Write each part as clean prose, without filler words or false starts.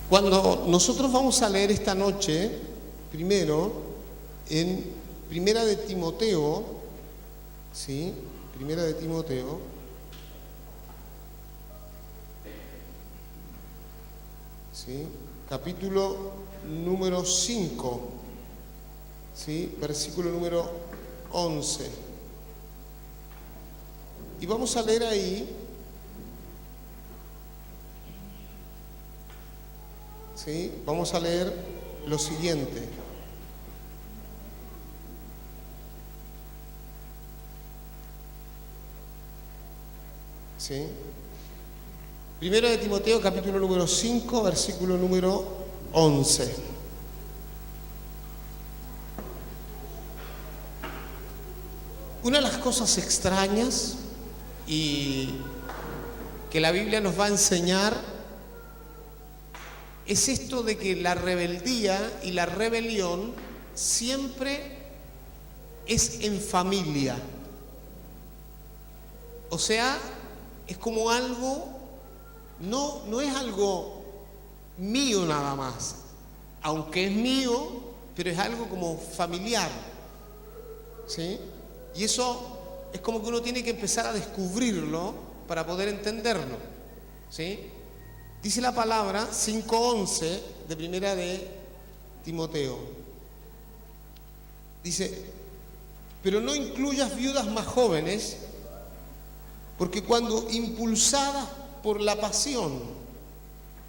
Cuando nosotros vamos a leer esta noche, primero, en Primera de Timoteo, ¿sí? Primera de Timoteo, ¿sí? Capítulo número 5, ¿sí? Versículo número 11. Y vamos a leer ahí, ¿sí? Vamos a leer lo siguiente. ¿Sí? Primero de Timoteo, capítulo número 5, versículo número 11. Una de las cosas extrañas y que la Biblia nos va a enseñar es esto de que la rebeldía y la rebelión siempre es en familia. O sea, es como algo, no es algo mío nada más, aunque es mío, pero es algo como familiar, ¿sí? Y eso es como que uno tiene que empezar a descubrirlo para poder entenderlo, ¿sí? Dice la palabra 5:11 de Primera de Timoteo. Dice, pero no incluyas viudas más jóvenes, porque cuando impulsadas por la pasión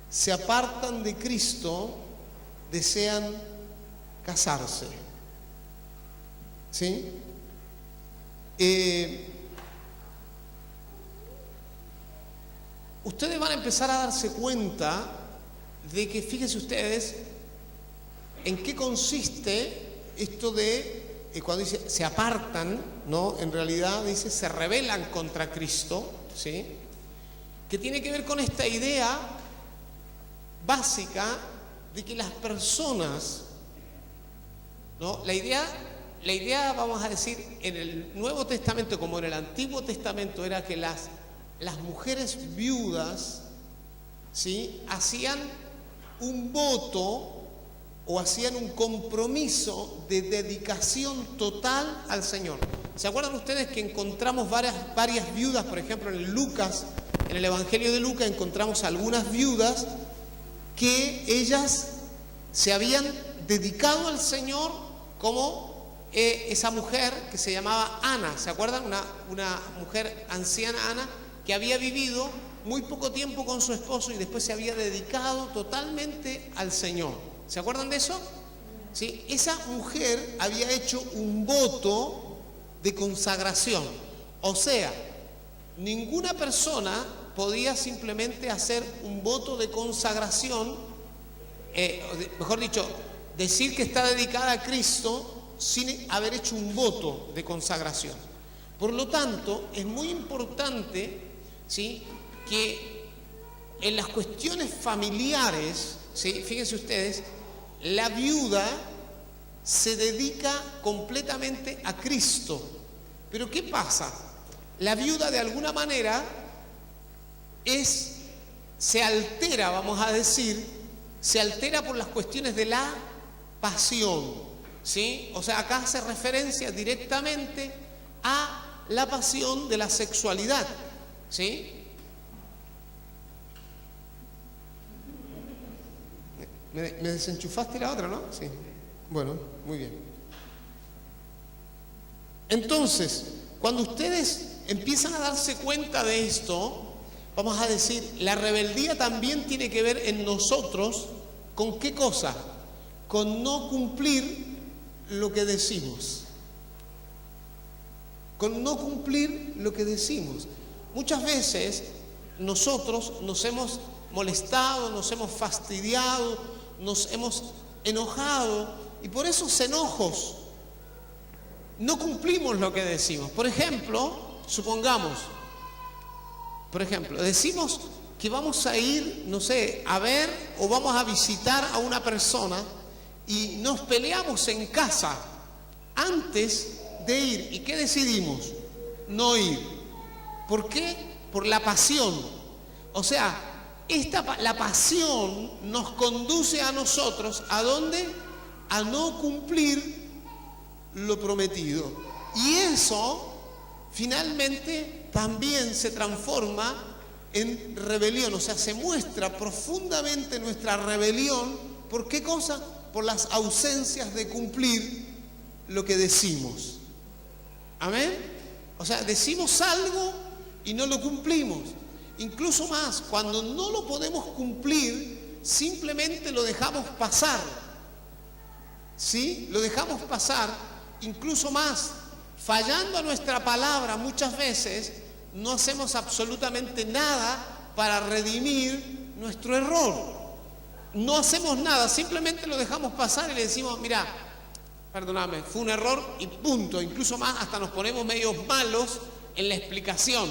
se apartan de Cristo, desean casarse. ¿Sí? Ustedes van a empezar a darse cuenta de que, fíjense ustedes, en qué consiste esto de, cuando dice se apartan, ¿no? En realidad dice se rebelan contra Cristo, ¿sí? Que tiene que ver con esta idea básica de que las personas, ¿no? La idea, vamos a decir, en el Nuevo Testamento como en el Antiguo Testamento era que las mujeres viudas, ¿sí? Hacían un voto o hacían un compromiso de dedicación total al Señor. ¿Se acuerdan ustedes que encontramos varias viudas? Por ejemplo, en el Evangelio de Lucas encontramos algunas viudas que ellas se habían dedicado al Señor, como esa mujer que se llamaba Ana. ¿Se acuerdan? Una mujer anciana, Ana, que había vivido muy poco tiempo con su esposo y después se había dedicado totalmente al Señor. ¿Se acuerdan de eso? ¿Sí? Esa mujer había hecho un voto de consagración. O sea, ninguna persona podía simplemente hacer un voto de consagración, mejor dicho, decir que está dedicada a Cristo sin haber hecho un voto de consagración. Por lo tanto, es muy importante, ¿sí?, que en las cuestiones familiares, ¿sí?, fíjense ustedes, la viuda se dedica completamente a Cristo. Pero ¿qué pasa? La viuda de alguna manera se altera, vamos a decir, se altera por las cuestiones de la pasión, ¿sí? O sea, acá hace referencia directamente a la pasión de la sexualidad, ¿sí? ¿Me desenchufaste la otra, no? Sí. Bueno, muy bien. Entonces, cuando ustedes empiezan a darse cuenta de esto, vamos a decir, la rebeldía también tiene que ver en nosotros con qué cosa, con no cumplir lo que decimos, con no cumplir lo que decimos. Muchas veces nosotros nos hemos molestado, nos hemos fastidiado, nos hemos enojado y por esos enojos no cumplimos lo que decimos. Por ejemplo, decimos que vamos a ir, no sé, a ver o vamos a visitar a una persona y nos peleamos en casa antes de ir. ¿Y qué decidimos? No ir. ¿Por qué? Por la pasión. O sea, la pasión nos conduce a nosotros, ¿a dónde? A no cumplir lo prometido. Y eso finalmente también se transforma en rebelión, o sea, se muestra profundamente nuestra rebelión. ¿Por qué cosa? Por las ausencias de cumplir lo que decimos. ¿Amén? O sea, decimos algo y no lo cumplimos. Incluso más, cuando no lo podemos cumplir, simplemente lo dejamos pasar. ¿Sí? Lo dejamos pasar. Incluso más, fallando a nuestra palabra muchas veces, no hacemos absolutamente nada para redimir nuestro error. No hacemos nada, simplemente lo dejamos pasar y le decimos, mira, perdóname, fue un error y punto. Incluso más, hasta nos ponemos medios malos en la explicación.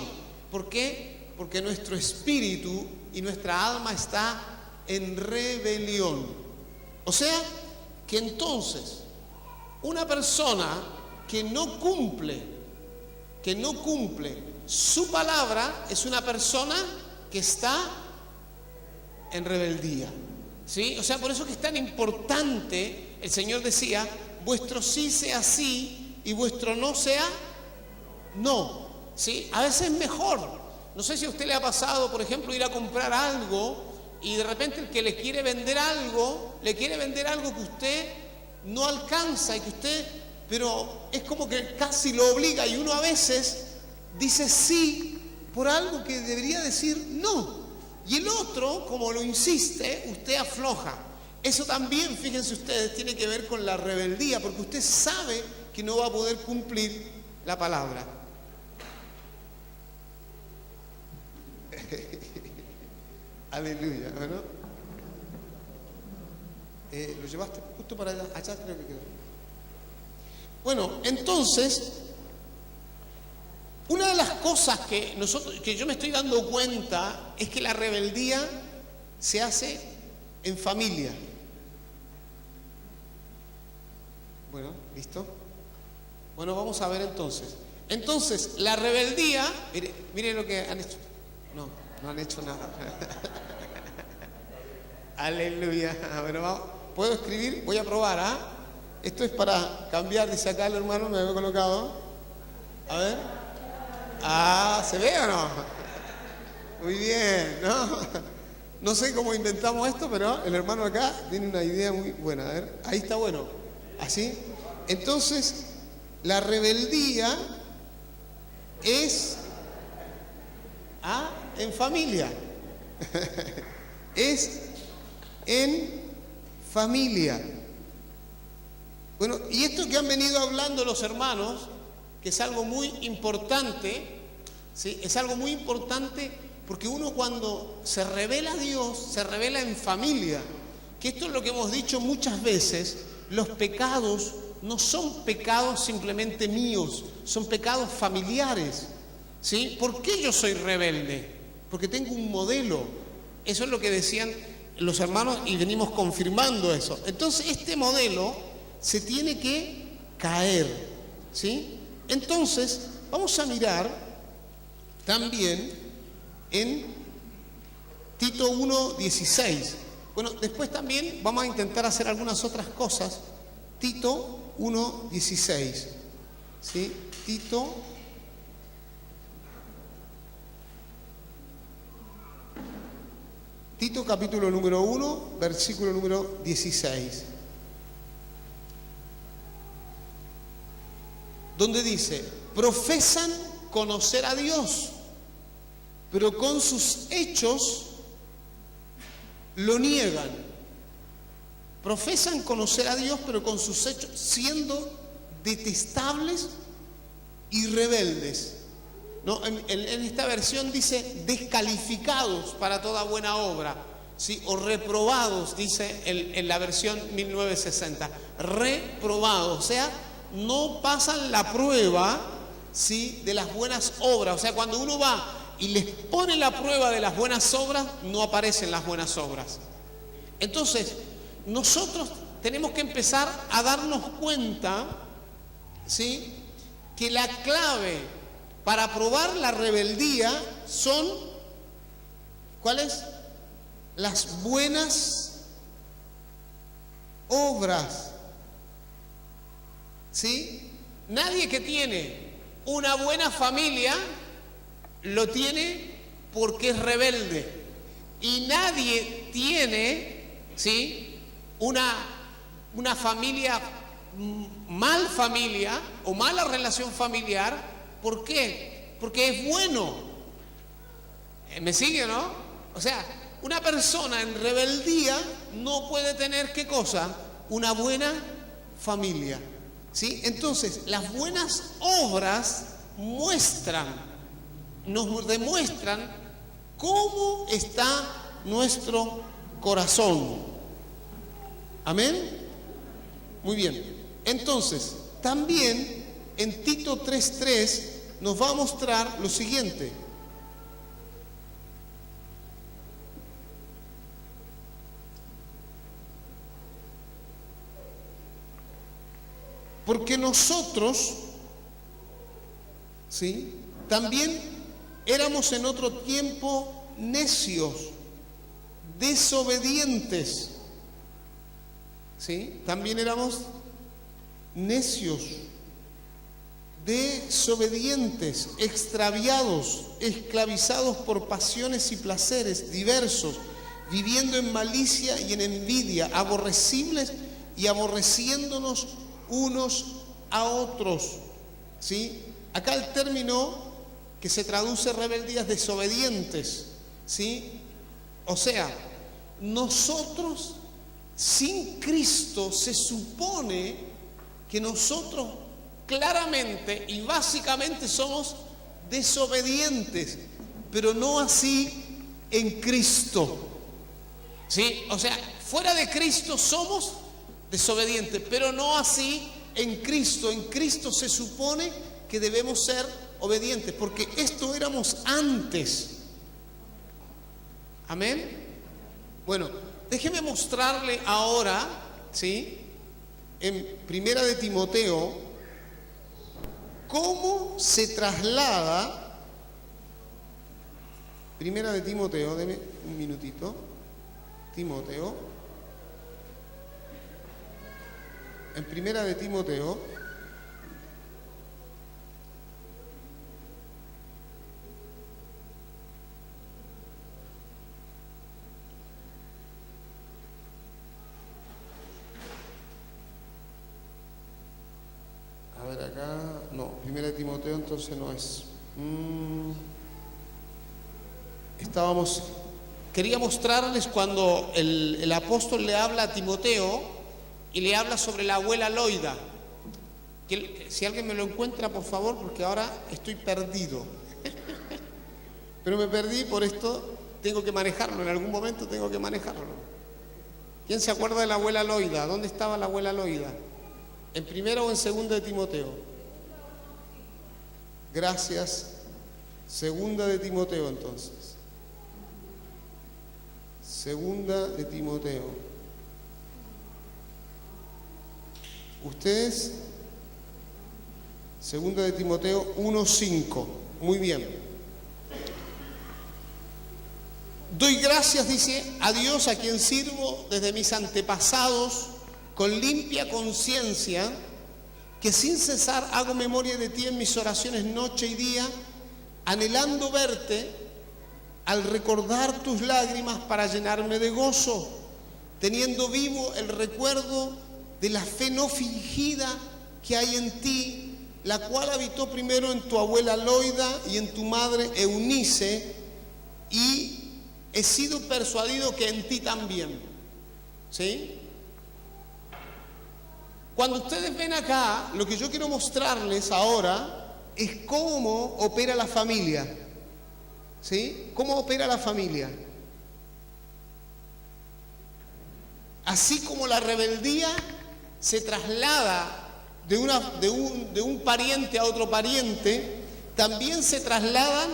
¿Por qué? Porque nuestro espíritu y nuestra alma está en rebelión. O sea, que entonces una persona que no cumple su palabra es una persona que está en rebeldía. ¿Sí? O sea, por eso que es tan importante, el Señor decía, vuestro sí sea sí y vuestro no sea no. ¿Sí? A veces es mejor. No sé si a usted le ha pasado, por ejemplo, ir a comprar algo y de repente el que le quiere vender algo que usted no alcanza y que usted, pero es como que casi lo obliga y uno a veces dice sí por algo que debería decir no. Y el otro, como lo insiste, usted afloja. Eso también, fíjense ustedes, tiene que ver con la rebeldía, porque usted sabe que no va a poder cumplir la palabra. Aleluya, ¿no? Lo llevaste justo para allá creo que quedó. Bueno, entonces, una de las cosas que yo me estoy dando cuenta es que la rebeldía se hace en familia. Bueno, ¿listo? Bueno, vamos a ver entonces. Entonces, la rebeldía, mire lo que han hecho. No han hecho nada. Aleluya. Bueno, ¿puedo escribir? Voy a probar, ¿ah? Esto es para cambiar, dice acá el hermano, me había colocado. A ver. Ah, ¿se ve o no? Muy bien, ¿no? No sé cómo inventamos esto, pero el hermano acá tiene una idea muy buena. A ver, ahí está bueno. ¿Así? Entonces, la rebeldía es en familia. Es en familia. Bueno, y esto que han venido hablando los hermanos, que es algo muy importante, ¿sí? Es algo muy importante porque uno cuando se revela a Dios, se revela en familia. Que esto es lo que hemos dicho muchas veces, los pecados no son pecados simplemente míos, son pecados familiares. ¿Sí? ¿Por qué yo soy rebelde? Porque tengo un modelo. Eso es lo que decían los hermanos y venimos confirmando eso. Entonces este modelo se tiene que caer. ¿Sí? Entonces vamos a mirar también en Tito 1:16. Bueno, después también vamos a intentar hacer algunas otras cosas. Tito 1:16. ¿Sí? Tito capítulo número 1, versículo número 16. Donde dice, profesan conocer a Dios, pero con sus hechos lo niegan. Profesan conocer a Dios, pero con sus hechos siendo detestables y rebeldes. ¿No? En esta versión dice descalificados para toda buena obra, ¿sí? O reprobados, dice en la versión 1960. Reprobados, o sea, no pasan la prueba, ¿sí? De las buenas obras. O sea, cuando uno va y les pone la prueba de las buenas obras, no aparecen las buenas obras. Entonces, nosotros tenemos que empezar a darnos cuenta, ¿sí? Que la clave para probar la rebeldía son, ¿cuáles? Las buenas obras. ¿Sí? Nadie que tiene una buena familia lo tiene porque es rebelde. Y nadie tiene, ¿sí?, una familia, mal familia o mala relación familiar. ¿Por qué? Porque es bueno. ¿Me sigue, no? O sea, una persona en rebeldía no puede tener, ¿qué cosa? Una buena familia. ¿Sí? Entonces, las buenas obras nos demuestran cómo está nuestro corazón. ¿Amén? Muy bien. Entonces, también en Tito 3:3 nos va a mostrar lo siguiente. Porque nosotros, ¿sí?, también éramos en otro tiempo necios, desobedientes. ¿Sí? También éramos necios, desobedientes, extraviados, esclavizados por pasiones y placeres diversos, viviendo en malicia y en envidia, aborrecibles y aborreciéndonos unos a otros. ¿Sí? Acá el término que se traduce rebeldía es desobedientes. ¿Sí? O sea, nosotros sin Cristo se supone que nosotros claramente y básicamente somos desobedientes, pero no así en Cristo. ¿Sí? O sea, fuera de Cristo somos desobedientes, pero no así en Cristo. En Cristo se supone que debemos ser obedientes, porque esto éramos antes. Amén. Bueno, déjeme mostrarle ahora, ¿sí?, en Primera de Timoteo, cómo se traslada. Primera de Timoteo, deme un minutito. Timoteo. En Primera de Timoteo, a ver acá, no, Primera de Timoteo entonces no es. Quería mostrarles cuando el apóstol le habla a Timoteo y le habla sobre la abuela Loida. Si alguien me lo encuentra, por favor, porque ahora estoy perdido. Pero me perdí, por esto tengo que manejarlo, en algún momento tengo que manejarlo. ¿Quién se acuerda de la abuela Loida? ¿Dónde estaba la abuela Loida? ¿En Primera o en Segunda de Timoteo? Gracias. Segunda de Timoteo, entonces. Segunda de Timoteo. Ustedes, Segunda de Timoteo 1:5. Muy bien. Doy gracias, dice, a Dios, a quien sirvo desde mis antepasados con limpia conciencia, que sin cesar hago memoria de ti en mis oraciones noche y día, anhelando verte al recordar tus lágrimas para llenarme de gozo, teniendo vivo el recuerdo de la fe no fingida que hay en ti, la cual habitó primero en tu abuela Loida y en tu madre Eunice, y he sido persuadido que en ti también. ¿Sí? Cuando ustedes ven acá, lo que yo quiero mostrarles ahora es cómo opera la familia. ¿Sí? ¿Cómo opera la familia? Así como la rebeldía se traslada de un pariente a otro pariente, también se trasladan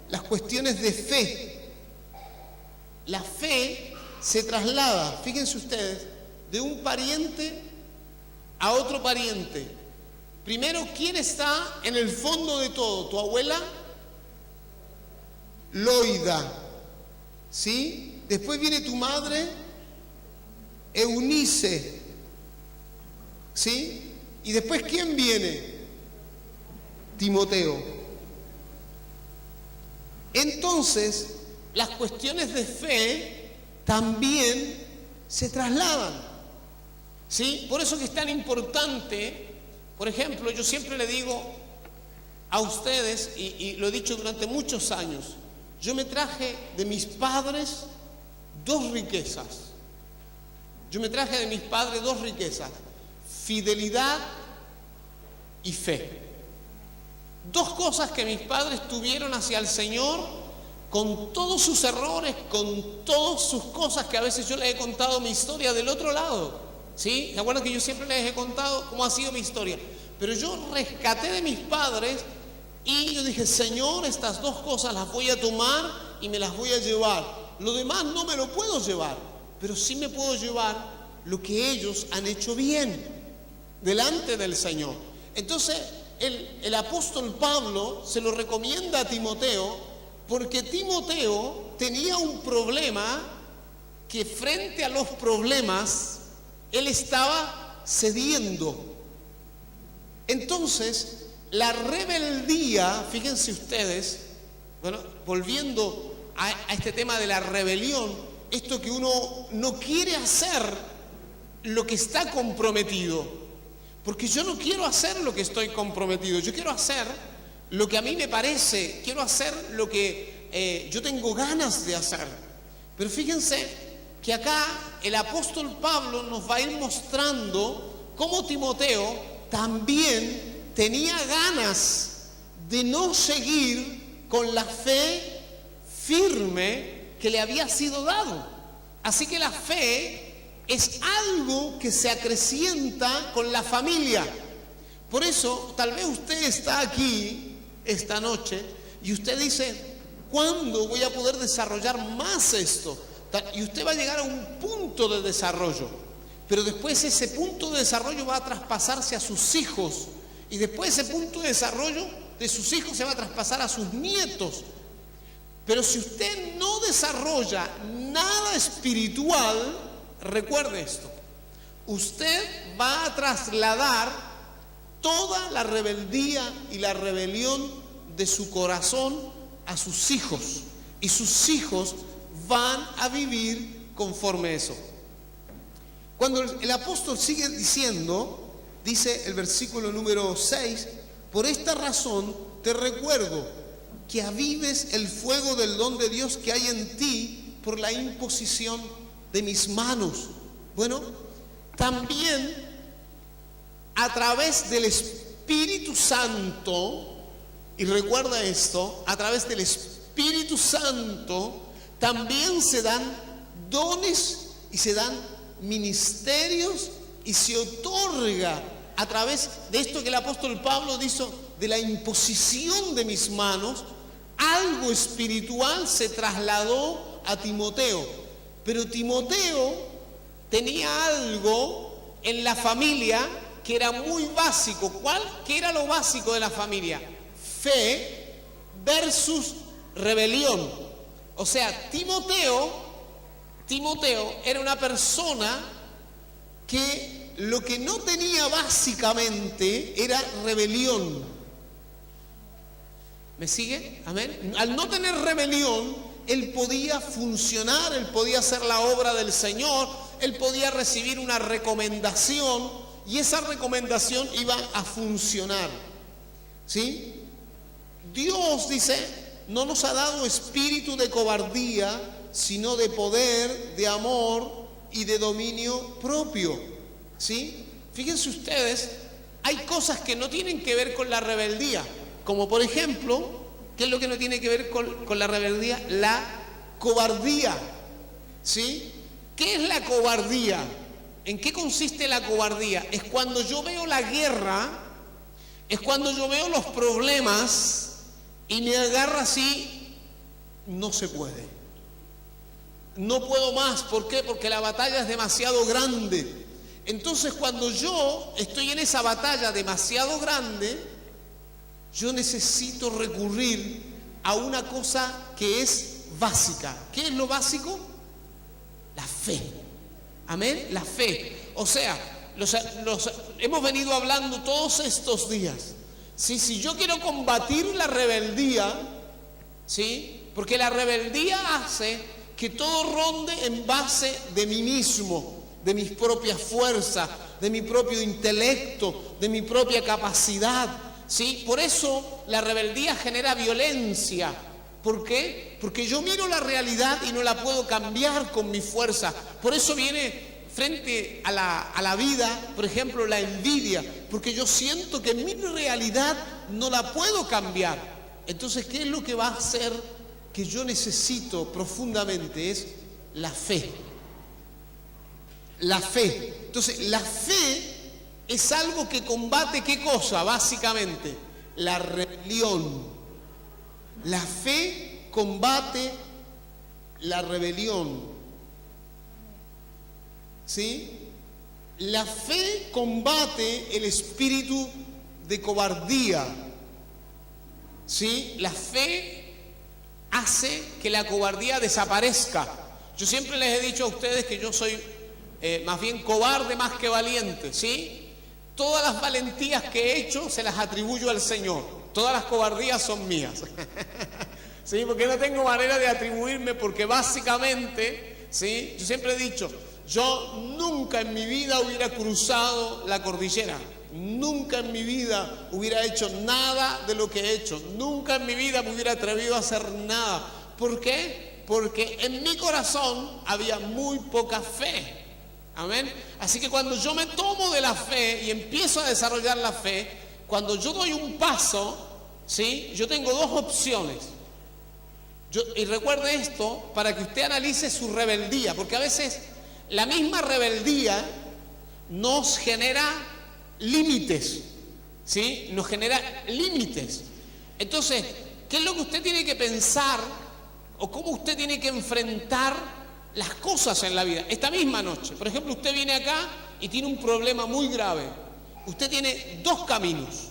las cuestiones de fe. La fe se traslada, fíjense ustedes, de un pariente a otro pariente. Primero, ¿quién está en el fondo de todo? ¿Tu abuela? Loida, ¿sí? Después viene tu madre, Eunice, ¿sí? Y después, ¿quién viene? Timoteo. Entonces, las cuestiones de fe también se trasladan, ¿sí? Por eso que es tan importante. Por ejemplo, yo siempre le digo a ustedes, y lo he dicho durante muchos años, yo me traje de mis padres dos riquezas. Yo me traje de mis padres dos riquezas: fidelidad y fe. Dos cosas que mis padres tuvieron hacia el Señor, con todos sus errores, con todas sus cosas, que a veces yo les he contado mi historia del otro lado, ¿sí? ¿Se acuerdan que yo siempre les he contado cómo ha sido mi historia? Pero yo rescaté de mis padres y yo dije: Señor, estas dos cosas las voy a tomar y me las voy a llevar. Lo demás no me lo puedo llevar, pero sí me puedo llevar lo que ellos han hecho bien delante del Señor. Entonces, el apóstol Pablo se lo recomienda a Timoteo, porque Timoteo tenía un problema que, frente a los problemas, él estaba cediendo. Entonces, la rebeldía, fíjense ustedes, bueno, volviendo a este tema de la rebelión, esto que uno no quiere hacer lo que está comprometido. Porque yo no quiero hacer lo que estoy comprometido, yo quiero hacer lo que a mí me parece, quiero hacer lo que yo tengo ganas de hacer. Pero fíjense que acá el apóstol Pablo nos va a ir mostrando cómo Timoteo también tenía ganas de no seguir con la fe firme que le había sido dado. Así que la fe es algo que se acrecienta con la familia. Por eso, tal vez usted está aquí esta noche y usted dice: ¿cuándo voy a poder desarrollar más esto? Y usted va a llegar a un punto de desarrollo, pero después ese punto de desarrollo va a traspasarse a sus hijos, y después ese punto de desarrollo de sus hijos se va a traspasar a sus nietos. Pero si usted no desarrolla nada espiritual, recuerde esto: usted va a trasladar toda la rebeldía y la rebelión de su corazón a sus hijos, y sus hijos van a vivir conforme a eso. Cuando el apóstol sigue diciendo, dice el versículo número 6: por esta razón te recuerdo que avives el fuego del don de Dios que hay en ti por la imposición de mis manos. Bueno, también a través del Espíritu Santo, y recuerda esto, a través del Espíritu Santo también se dan dones y se dan ministerios, y se otorga a través de esto que el apóstol Pablo dijo, de la imposición de mis manos. Algo espiritual se trasladó a Timoteo, pero Timoteo tenía algo en la familia que era muy básico. ¿Cuál? ¿Qué era lo básico de la familia? Fe versus rebelión. O sea, Timoteo era una persona que lo que no tenía básicamente era rebelión. ¿Me sigue? Amén. Al no tener rebelión, él podía funcionar, él podía hacer la obra del Señor, él podía recibir una recomendación, y esa recomendación iba a funcionar. ¿Sí? Dios, dice, no nos ha dado espíritu de cobardía, sino de poder, de amor y de dominio propio. ¿Sí? Fíjense ustedes, hay cosas que no tienen que ver con la rebeldía, como por ejemplo, ¿qué es lo que no tiene que ver con la rebeldía? La cobardía. ¿Sí? ¿Qué es la cobardía? ¿En qué consiste la cobardía? Es cuando yo veo la guerra, es cuando yo veo los problemas y me agarra así: no se puede, no puedo más. ¿Por qué? Porque la batalla es demasiado grande. Entonces cuando yo estoy en esa batalla demasiado grande, yo necesito recurrir a una cosa que es básica. ¿Qué es lo básico? La fe. Amén, la fe. O sea, hemos venido hablando todos estos días. ¿Sí? Si yo quiero combatir la rebeldía, ¿sí? Porque la rebeldía hace que todo ronde en base de mí mismo, de mis propias fuerzas, de mi propio intelecto, de mi propia capacidad, ¿sí? Por eso la rebeldía genera violencia. ¿Por qué? Porque yo miro la realidad y no la puedo cambiar con mi fuerza. Por eso viene frente a la vida, por ejemplo, la envidia, porque yo siento que mi realidad no la puedo cambiar. Entonces, ¿qué es lo que va a hacer que yo necesito profundamente? Es la fe. La fe. Entonces, la fe es algo que combate, ¿qué cosa? Básicamente, la rebelión. La fe combate la rebelión. ¿Sí? La fe combate el espíritu de cobardía. ¿Sí? La fe hace que la cobardía desaparezca. Yo siempre les he dicho a ustedes que yo soy más bien cobarde más que valiente, ¿sí? Todas las valentías que he hecho se las atribuyo al Señor. Todas las cobardías son mías. ¿Sí? Porque no tengo manera de atribuirme, porque básicamente, ¿sí? Yo siempre he dicho, yo nunca en mi vida hubiera cruzado la cordillera. Nunca en mi vida hubiera hecho nada de lo que he hecho. Nunca en mi vida me hubiera atrevido a hacer nada. ¿Por qué? Porque en mi corazón había muy poca fe. Amén. Así que cuando yo me tomo de la fe y empiezo a desarrollar la fe, cuando yo doy un paso, ¿sí? Yo tengo dos opciones. Y recuerde esto para que usted analice su rebeldía, porque a veces la misma rebeldía nos genera límites, ¿sí? Nos genera límites. Entonces, ¿qué es lo que usted tiene que pensar o cómo usted tiene que enfrentar las cosas en la vida? Esta misma noche, por ejemplo, usted viene acá y tiene un problema muy grave. Usted tiene dos caminos: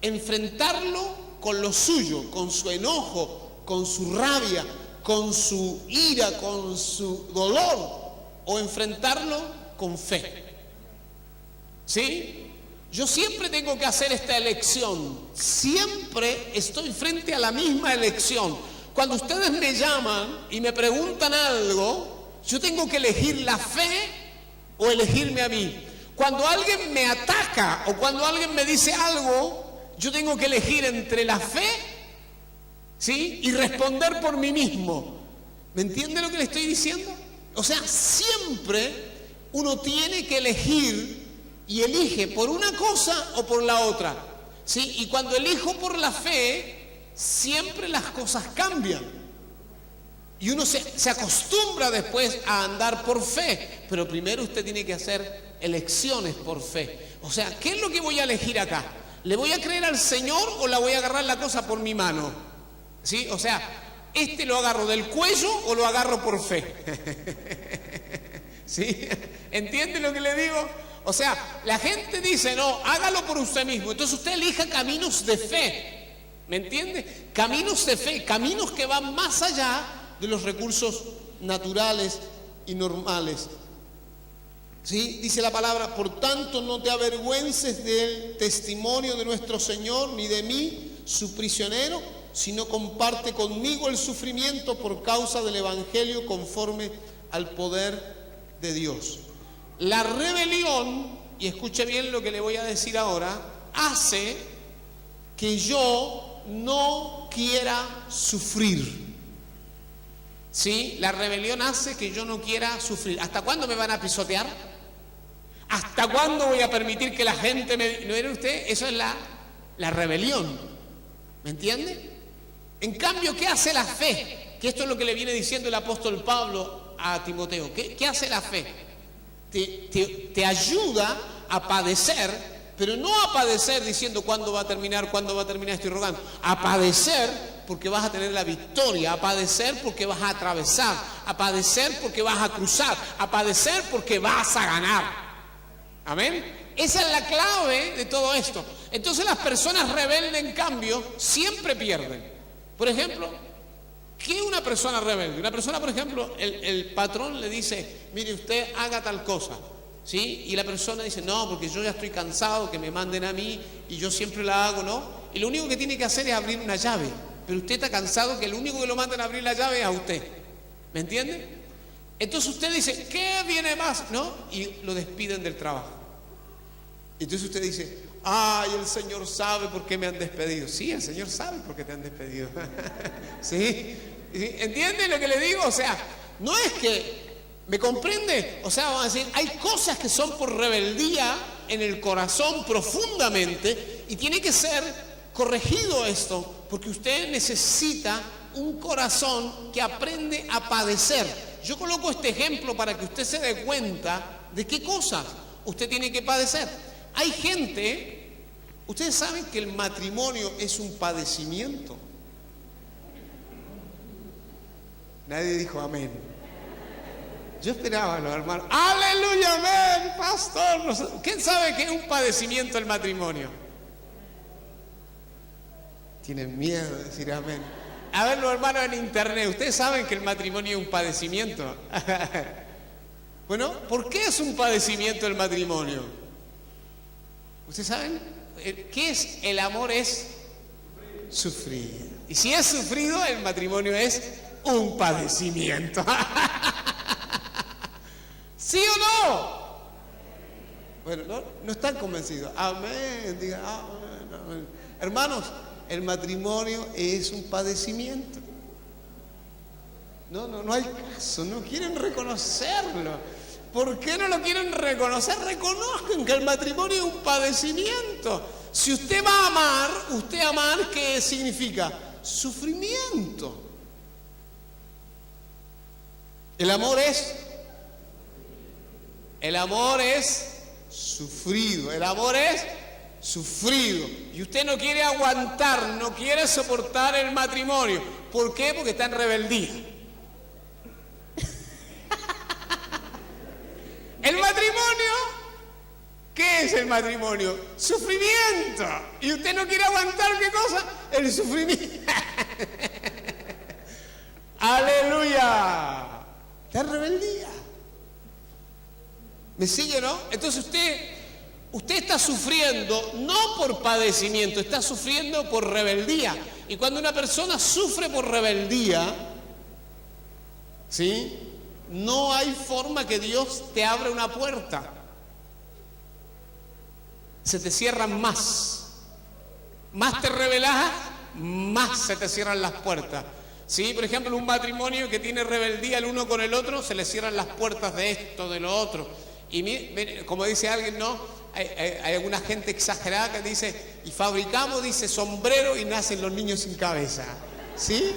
enfrentarlo con lo suyo, con su enojo, con su rabia, con su ira, con su dolor, o enfrentarlo con fe. ¿Sí? Yo siempre tengo que hacer esta elección. Siempre estoy frente a la misma elección. Cuando ustedes me llaman y me preguntan algo, yo tengo que elegir la fe o elegirme a mí. Cuando alguien me ataca o cuando alguien me dice algo, yo tengo que elegir entre la fe, ¿sí? Y responder por mí mismo. ¿Me entiende lo que le estoy diciendo? O sea, siempre uno tiene que elegir y elige por una cosa o por la otra, ¿sí? Y cuando elijo por la fe, siempre las cosas cambian. Y uno se acostumbra después a andar por fe, pero primero usted tiene que hacer elecciones por fe. O sea, ¿qué es lo que voy a elegir acá? ¿Le voy a creer al Señor o la voy a agarrar la cosa por mi mano? ¿Sí? O sea, ¿lo agarro del cuello o lo agarro por fe? ¿Sí? ¿Entiende lo que le digo? O sea, la gente dice, no, hágalo por usted mismo. Entonces usted elija caminos de fe. ¿Me entiende? Caminos de fe, caminos que van más allá de los recursos naturales y normales. ¿Sí? Dice la palabra, por tanto no te avergüences del testimonio de nuestro Señor, ni de mí, su prisionero, sino comparte conmigo el sufrimiento por causa del Evangelio conforme al poder de Dios. La rebelión, y escuche bien lo que le voy a decir ahora, hace que yo no quiera sufrir. ¿Sí? La rebelión hace que yo no quiera sufrir. ¿Hasta cuándo me van a pisotear? ¿Hasta cuándo voy a permitir que la gente me... ¿No era usted? Eso es la rebelión. ¿Me entiende? En cambio, ¿qué hace la fe? Que esto es lo que le viene diciendo el apóstol Pablo a Timoteo. ¿Qué hace la fe? Te ayuda a padecer, pero no a padecer diciendo cuándo va a terminar, estoy rogando. A padecer porque vas a tener la victoria, a padecer porque vas a atravesar, a padecer porque vas a cruzar, a padecer porque vas a ganar. Amén. Esa es la clave de todo esto. Entonces las personas rebeldes, en cambio, siempre pierden. Por ejemplo, ¿qué es una persona rebelde? Una persona, por ejemplo, el patrón le dice, mire, usted haga tal cosa, ¿sí? Y la persona dice, no, porque yo ya estoy cansado, que me manden a mí, y yo siempre la hago, ¿no? Y lo único que tiene que hacer es abrir una llave. Pero usted está cansado que el único que lo manden a abrir la llave es a usted. ¿Me entiende? Entonces usted dice, ¿qué viene más? ¿No? Y lo despiden del trabajo. Entonces usted dice, ay, el Señor sabe por qué me han despedido. Sí, el Señor sabe por qué te han despedido. ¿Sí? ¿Entiende lo que le digo? O sea, no es que, ¿me comprende? O sea, vamos a decir, hay cosas que son por rebeldía en el corazón profundamente y tiene que ser corregido esto, porque usted necesita un corazón que aprende a padecer. Yo coloco este ejemplo para que usted se dé cuenta de qué cosas usted tiene que padecer. Hay gente, ustedes saben que el matrimonio es un padecimiento. Nadie dijo amén. Yo esperaba, los hermanos. Aleluya, amén, pastor. ¿Quién sabe qué es un padecimiento el matrimonio? Tienen miedo de decir amén. A ver, los hermanos en internet, ¿ustedes saben que el matrimonio es un padecimiento? Bueno, ¿por qué es un padecimiento el matrimonio? ¿Ustedes saben? ¿Qué es? El amor es sufrir. Y si es sufrido, el matrimonio es un padecimiento. ¿Sí o no? Bueno, no están convencidos. Amén, digan amén, amén. Hermanos, el matrimonio es un padecimiento. No hay caso, no quieren reconocerlo. ¿Por qué no lo quieren reconocer? Reconozcan que el matrimonio es un padecimiento. Si usted va a amar, ¿qué significa? Sufrimiento. El amor es sufrido. El amor es sufrido. Y usted no quiere aguantar, no quiere soportar el matrimonio. ¿Por qué? Porque está en rebeldía. El matrimonio, ¿qué es el matrimonio? Sufrimiento. Y usted no quiere aguantar, ¿qué cosa? El sufrimiento. Aleluya. Está en rebeldía. ¿Me sigue, no? Entonces usted está sufriendo no por padecimiento, está sufriendo por rebeldía. Y cuando una persona sufre por rebeldía, ¿sí? No hay forma que Dios te abra una puerta. Se te cierran más. Más te rebelas, más se te cierran las puertas. ¿Sí? Por ejemplo, un matrimonio que tiene rebeldía el uno con el otro, se le cierran las puertas de esto, de lo otro. Y como dice alguien, ¿no? Hay alguna gente exagerada que dice, y fabricamos, dice, sombrero y nacen los niños sin cabeza. ¿Sí?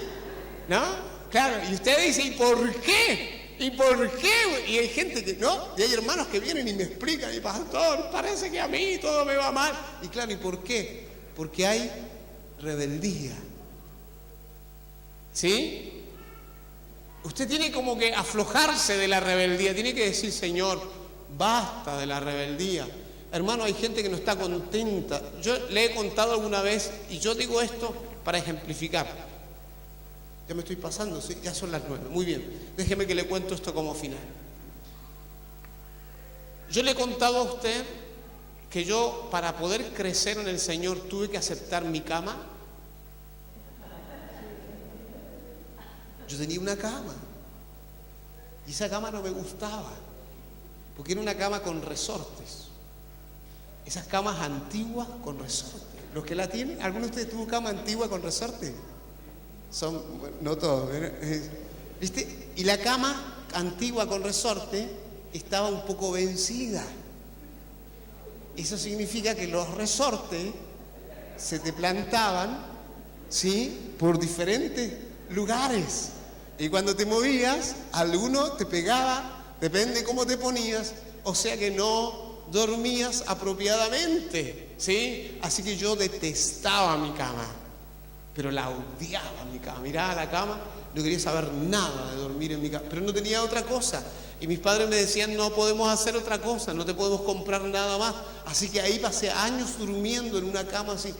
¿No? Claro, y usted dice, ¿y por qué? ¿Y por qué? Y hay gente que, ¿no? Y hay hermanos que vienen y me explican, y pastor, parece que a mí todo me va mal. Y claro, ¿y por qué? Porque hay rebeldía. ¿Sí? Usted tiene como que aflojarse de la rebeldía, tiene que decir, Señor, basta de la rebeldía. Hermano, hay gente que no está contenta. Yo le he contado alguna vez, y yo digo esto para ejemplificar. Ya me estoy pasando, ¿sí? Ya son las 9. Muy bien, déjeme que le cuento esto como final. Yo le he contado a usted que yo, para poder crecer en el Señor, tuve que aceptar mi cama. Yo tenía una cama y esa cama no me gustaba porque era una cama con resortes, esas camas antiguas con resortes. Los que la tienen, ¿alguno de ustedes tuvo cama antigua con resortes? Son, bueno, no todos, ¿viste? Y la cama antigua con resorte estaba un poco vencida. Eso significa que los resortes se te plantaban, ¿sí? Por diferentes lugares. Y cuando te movías, alguno te pegaba, depende cómo te ponías, o sea que no dormías apropiadamente, ¿sí? Así que yo detestaba mi cama, pero la odiaba mi cama. Miraba la cama, no quería saber nada de dormir en mi cama, pero no tenía otra cosa. Y mis padres me decían, no podemos hacer otra cosa, no te podemos comprar nada más. Así que ahí pasé años durmiendo en una cama así.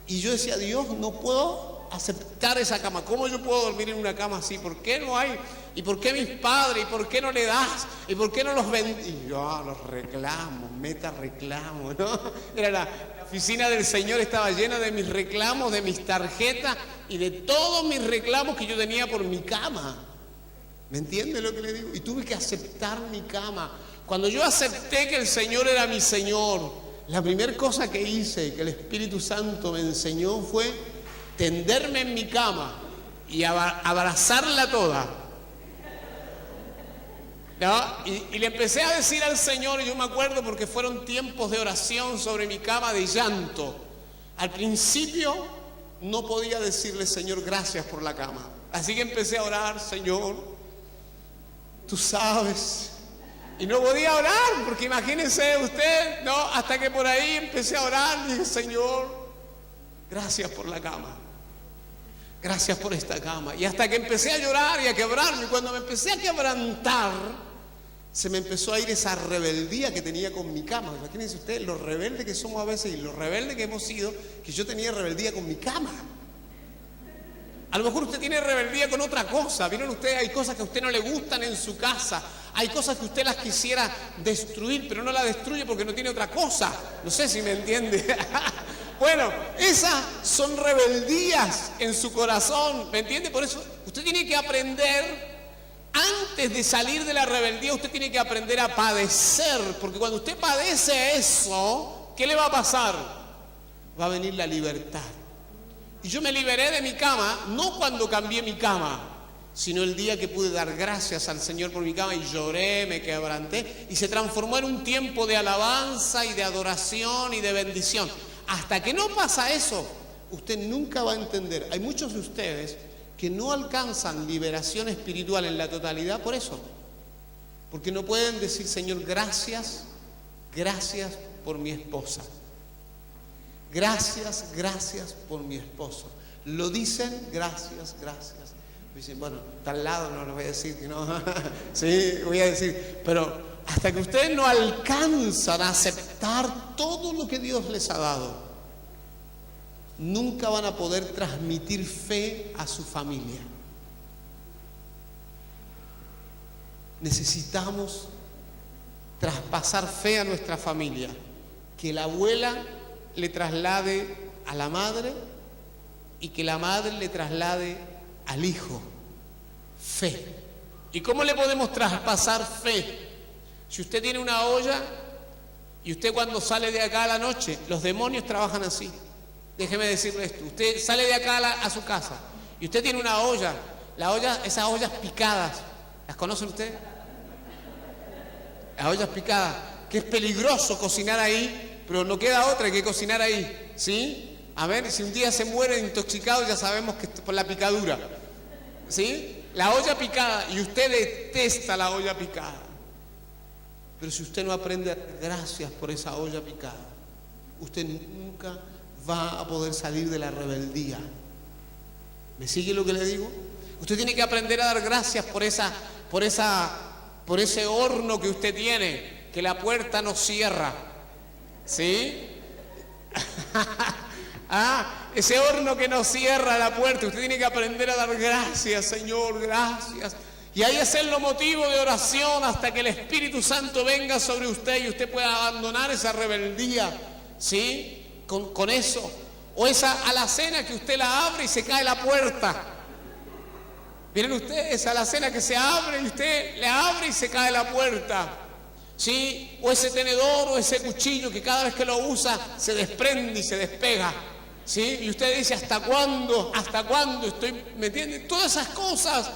Y yo decía, Dios, no puedo aceptar esa cama. ¿Cómo yo puedo dormir en una cama así? ¿Por qué no hay? ¿Y por qué mis padres? ¿Y por qué no le das? ¿Y por qué no los vendí? Y yo, los reclamos, meta reclamos, ¿no? Era la oficina del Señor, estaba llena de mis reclamos, de mis tarjetas y de todos mis reclamos que yo tenía por mi cama. ¿Me entiende lo que le digo? Y tuve que aceptar mi cama. Cuando yo acepté que el Señor era mi Señor, la primera cosa que hice, que el Espíritu Santo me enseñó, fue tenderme en mi cama y abrazarla toda. ¿No? Y le empecé a decir al Señor, y yo me acuerdo porque fueron tiempos de oración sobre mi cama, de llanto. Al principio no podía decirle, Señor, gracias por la cama. Así que empecé a orar, Señor, tú sabes. Y no podía orar, porque imagínense usted, ¿no? Hasta que por ahí empecé a orar, dije, Señor, gracias por la cama. Gracias por esta cama. Y hasta que empecé a llorar y a quebrarme, y cuando me empecé a quebrantar, se me empezó a ir esa rebeldía que tenía con mi cama. Imagínense ustedes lo rebelde que somos a veces y lo rebelde que hemos sido, que yo tenía rebeldía con mi cama. A lo mejor usted tiene rebeldía con otra cosa. Vieron ustedes, hay cosas que a usted no le gustan en su casa. Hay cosas que usted las quisiera destruir, pero no las destruye porque no tiene otra cosa. No sé si me entiende. Bueno, esas son rebeldías en su corazón, ¿me entiende? Por eso usted tiene que aprender, antes de salir de la rebeldía, usted tiene que aprender a padecer. Porque cuando usted padece eso, ¿qué le va a pasar? Va a venir la libertad. Y yo me liberé de mi cama, no cuando cambié mi cama, sino el día que pude dar gracias al Señor por mi cama y lloré, me quebranté y se transformó en un tiempo de alabanza y de adoración y de bendición. Hasta que no pasa eso, usted nunca va a entender. Hay muchos de ustedes que no alcanzan liberación espiritual en la totalidad por eso. Porque no pueden decir, Señor, gracias, gracias por mi esposa. Gracias, gracias por mi esposo. Lo dicen, gracias, gracias. Dicen, bueno, está al lado, no les voy a decir que no. Sí, voy a decir, pero hasta que ustedes no alcanzan a aceptar todo lo que Dios les ha dado, nunca van a poder transmitir fe a su familia. Necesitamos traspasar fe a nuestra familia. Que la abuela le traslade a la madre y que la madre le traslade al hijo. Fe. ¿Y cómo le podemos traspasar fe? Si usted tiene una olla y usted cuando sale de acá a la noche, los demonios trabajan así. Déjeme decirle esto, usted sale de acá a su casa y usted tiene una olla, esas ollas picadas, ¿las conocen ustedes? Las ollas picadas, que es peligroso cocinar ahí, pero no queda otra, hay que cocinar ahí, ¿sí? A ver, si un día se muere intoxicado, ya sabemos que es por la picadura, ¿sí? La olla picada, y usted detesta la olla picada. Pero si usted no aprende a dar gracias por esa olla picada, usted nunca va a poder salir de la rebeldía. ¿Me sigue lo que le digo? Usted tiene que aprender a dar gracias por ese horno que usted tiene, que la puerta no cierra. ¿Sí? Ese horno que no cierra la puerta, usted tiene que aprender a dar gracias, Señor, gracias. Y ahí hacerlo motivo de oración hasta que el Espíritu Santo venga sobre usted y usted pueda abandonar esa rebeldía, ¿sí? Con eso. O esa alacena que usted la abre y se cae la puerta. Miren ustedes, esa alacena que se abre y usted le abre y se cae la puerta. ¿Sí? O ese tenedor o ese cuchillo que cada vez que lo usa se desprende y se despega. ¿Sí? Y usted dice, ¿hasta cuándo? ¿Hasta cuándo estoy? ¿Me entiende? Todas esas cosas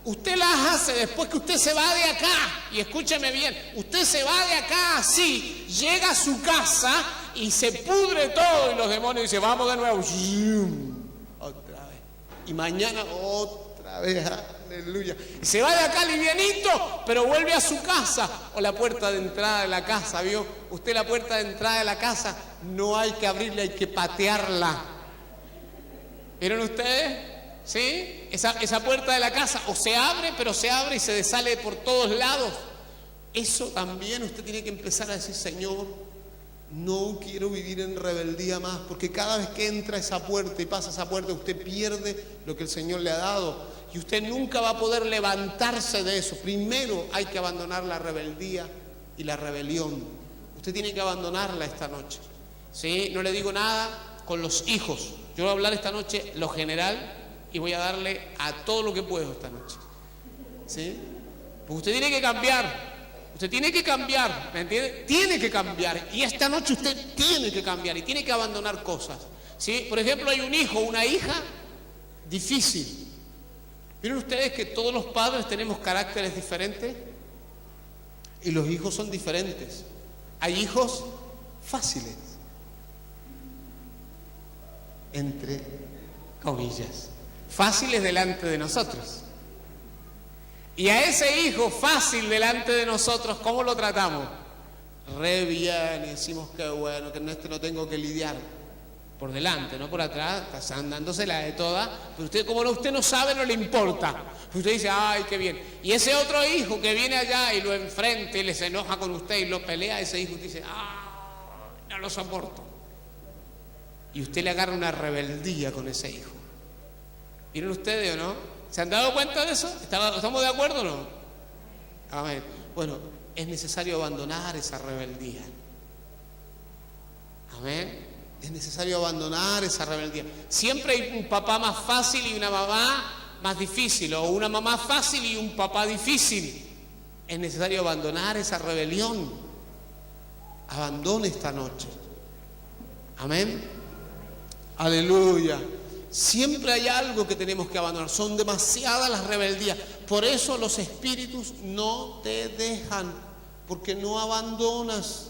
usted las hace después que usted se va de acá. Y escúcheme bien, usted se va de acá así, llega a su casa y se pudre todo y los demonios dicen, vamos de nuevo. Otra vez. Y mañana otra vez. Aleluya. Y se va de acá livianito, pero vuelve a su casa. O la puerta de entrada de la casa, ¿vio? Usted la puerta de entrada de la casa no hay que abrirla, hay que patearla. ¿Vieron ustedes? ¿Sí? Esa puerta de la casa o se abre, pero se abre y se sale por todos lados. Eso también usted tiene que empezar a decir: Señor, no quiero vivir en rebeldía más, porque cada vez que entra esa puerta y pasa esa puerta, usted pierde lo que el Señor le ha dado y usted nunca va a poder levantarse de eso. Primero hay que abandonar la rebeldía y la rebelión. Usted tiene que abandonarla esta noche. ¿Sí? No le digo nada con los hijos. Yo voy a hablar esta noche lo general y voy a darle a todo lo que puedo esta noche. ¿Sí? Porque usted tiene que cambiar. Usted tiene que cambiar, ¿me entiende? Tiene que cambiar. Y esta noche usted tiene que cambiar y tiene que abandonar cosas. ¿Sí? Por ejemplo, hay un hijo o una hija difícil. ¿Vieron ustedes que todos los padres tenemos caracteres diferentes? Y los hijos son diferentes. Hay hijos fáciles, entre comillas, fáciles delante de nosotros. Y a ese hijo fácil delante de nosotros, ¿cómo lo tratamos? Re bien, y decimos que bueno, que no tengo que lidiar. Por delante, no por atrás, está dándosela de toda, pero usted, como usted no sabe, no le importa. Usted dice: ay, qué bien. Y ese otro hijo que viene allá y lo enfrenta y les enoja con usted y lo pelea, ese hijo usted dice: no lo soporto. Y usted le agarra una rebeldía con ese hijo. ¿Vieron ustedes o no? ¿Se han dado cuenta de eso? ¿Estamos de acuerdo o no? Amén. Bueno, es necesario abandonar esa rebeldía. Amén. Es necesario abandonar esa rebeldía. Siempre hay un papá más fácil y una mamá más difícil, o una mamá fácil y un papá difícil. Es necesario abandonar esa rebelión. Abandone esta noche. Amén. Aleluya. Siempre hay algo que tenemos que abandonar. Son demasiadas las rebeldías. Por eso los espíritus no te dejan, porque no abandonas,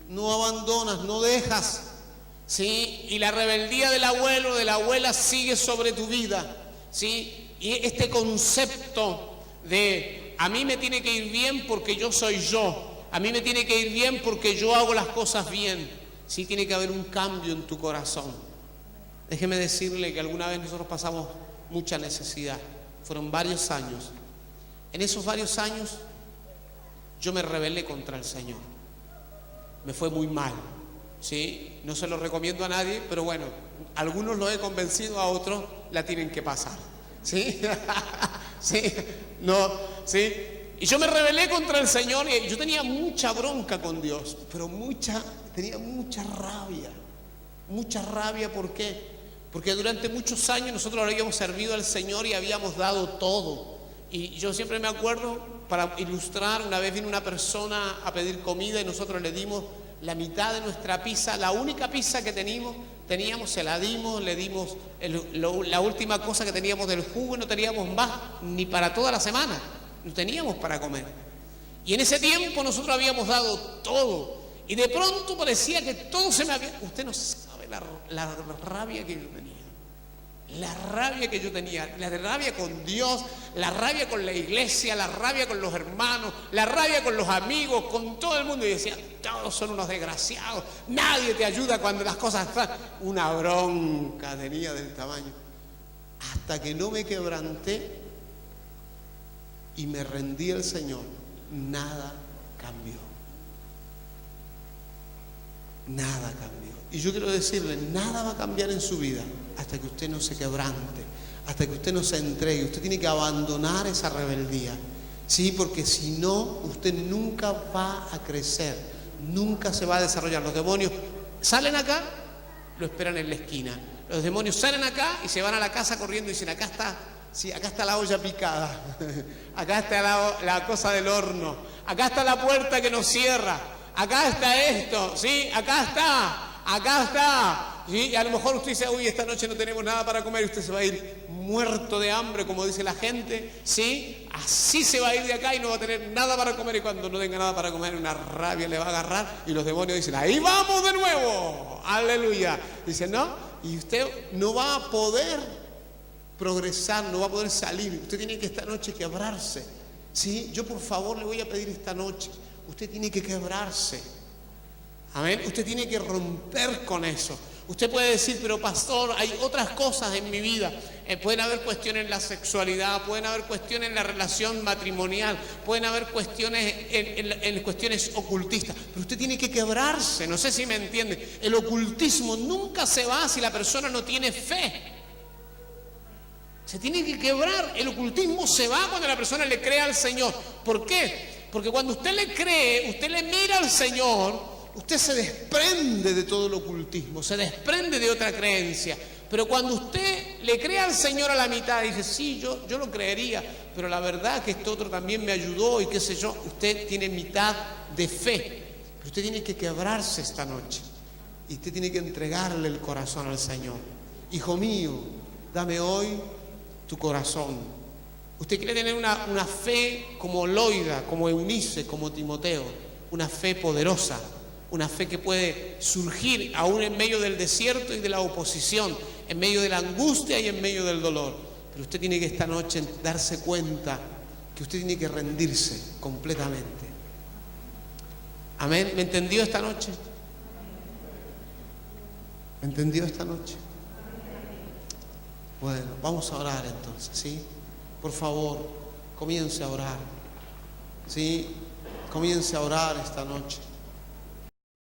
no dejas. ¿Sí? Y la rebeldía del abuelo o de la abuela sigue sobre tu vida. ¿Sí? Y este concepto de: a mí me tiene que ir bien porque yo soy yo, a mí me tiene que ir bien porque yo hago las cosas bien. Sí, tiene que haber un cambio en tu corazón. Déjeme decirle que alguna vez nosotros pasamos mucha necesidad. Fueron varios años. En esos varios años yo me rebelé contra el Señor. Me fue muy mal. ¿Sí? No se lo recomiendo a nadie, pero bueno, algunos lo he convencido, a otros la tienen que pasar. ¿Sí? ¿Sí? No, ¿sí? Y yo me rebelé contra el Señor y yo tenía mucha bronca con Dios, pero tenía mucha rabia. Mucha rabia, ¿por qué? Porque durante muchos años nosotros habíamos servido al Señor y habíamos dado todo. Y yo siempre me acuerdo, para ilustrar, una vez vino una persona a pedir comida y nosotros le dimos la mitad de nuestra pizza, la única pizza que teníamos, se la dimos, le dimos la última cosa que teníamos del jugo, y no teníamos más ni para toda la semana, no teníamos para comer. Y en ese tiempo nosotros habíamos dado todo, y de pronto parecía que todo se me había... Usted no sabe la rabia que yo tenía. La rabia que yo tenía, la rabia con Dios, la rabia con la iglesia, la rabia con los hermanos, la rabia con los amigos, con todo el mundo. Y decía: todos son unos desgraciados, nadie te ayuda cuando las cosas están... Una bronca tenía del tamaño. Hasta que no me quebranté y me rendí al Señor, nada cambió. Nada cambió. Y yo quiero decirle, nada va a cambiar en su vida hasta que usted no se quebrante, hasta que usted no se entregue. Usted tiene que abandonar esa rebeldía. Sí, porque si no, usted nunca va a crecer, nunca se va a desarrollar. Los demonios salen acá, lo esperan en la esquina. Los demonios salen acá y se van a la casa corriendo y dicen: acá está, sí, acá está la olla picada, acá está la cosa del horno, acá está la puerta que nos cierra, acá está esto, sí, acá está. ¿Sí? Y a lo mejor usted dice: uy, esta noche no tenemos nada para comer, y usted se va a ir muerto de hambre, como dice la gente, ¿sí? Así se va a ir de acá y no va a tener nada para comer, y cuando no tenga nada para comer, una rabia le va a agarrar, y los demonios dicen: ahí vamos de nuevo, aleluya. Dicen: no, y usted no va a poder progresar, no va a poder salir. Usted tiene que esta noche quebrarse, ¿sí? Yo por favor le voy a pedir esta noche, usted tiene que quebrarse. Amén. Usted tiene que romper con eso. Usted puede decir, pero pastor, hay otras cosas en mi vida. Pueden haber cuestiones en la sexualidad, pueden haber cuestiones en la relación matrimonial, pueden haber cuestiones en cuestiones ocultistas. Pero usted tiene que quebrarse, no sé si me entiende. El ocultismo nunca se va si la persona no tiene fe. Se tiene que quebrar. El ocultismo se va cuando la persona le cree al Señor. ¿Por qué? Porque cuando usted le cree, usted le mira al Señor, usted se desprende de todo el ocultismo, se desprende de otra creencia. Pero cuando usted le cree al Señor a la mitad, dice, sí, yo lo creería, pero la verdad que este otro también me ayudó y qué sé yo, usted tiene mitad de fe. Pero usted tiene que quebrarse esta noche y usted tiene que entregarle el corazón al Señor. Hijo mío, dame hoy tu corazón. Usted quiere tener una fe como Loida, como Eunice, como Timoteo, una fe poderosa, una fe que puede surgir aún en medio del desierto y de la oposición, en medio de la angustia y en medio del dolor. Pero usted tiene que esta noche darse cuenta que usted tiene que rendirse completamente. Amén. ¿Me entendió esta noche? ¿Me entendió esta noche? Bueno, vamos a orar entonces, ¿sí? Por favor, comience a orar, ¿sí? Comience a orar esta noche.